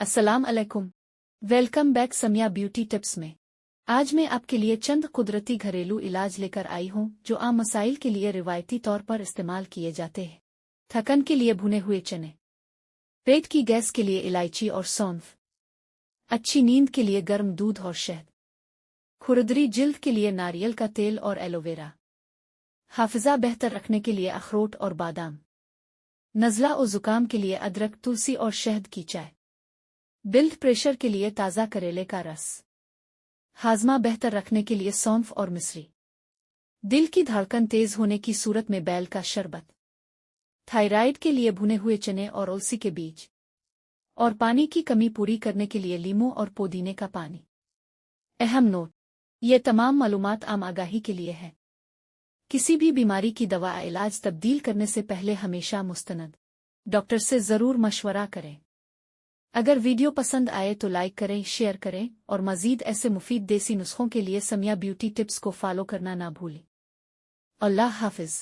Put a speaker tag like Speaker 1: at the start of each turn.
Speaker 1: अस्सलाम अलैकुम। Welcome back Samiya beauty tips में। आज मैं आपके लिए चंद कुदरती घरेलू इलाज लेकर आई हूँ जो आम मसाइल के लिए रिवायती तौर पर इस्तेमाल किए जाते हैं। थकन के लिए भुने हुए चने, पेट की गैस के लिए इलायची और सौंफ, अच्छी नींद के लिए गर्म दूध और शहद, खुरदरी जिल्द के लिए नारियल का तेल और एलोवेरा, हाफिजा बेहतर रखने के लिए अखरोट और बादाम, नज़ला और जुकाम के लिए अदरक, तुलसी और शहद की चाय, ब्लड प्रेशर के लिए ताज़ा करेले का रस, हाजमा बेहतर रखने के लिए सौंफ और मिश्री, दिल की धड़कन तेज होने की सूरत में बैल का शरबत, थायराइड के लिए भुने हुए चने और अलसी के बीज, और पानी की कमी पूरी करने के लिए लीमू और पुदीने का पानी। अहम नोट: ये तमाम मालूमात आम आगाही के लिए है। किसी भी बीमारी की दवा या इलाज तब्दील करने से पहले हमेशा मुस्तनद डॉक्टर से ज़रूर मशवरा करें। अगर वीडियो पसंद आए तो लाइक करें, शेयर करें और मज़ीद ऐसे मुफीद देसी नुस्खों के लिए समिया ब्यूटी टिप्स को फॉलो करना ना भूलें। अल्लाह हाफ़िज़।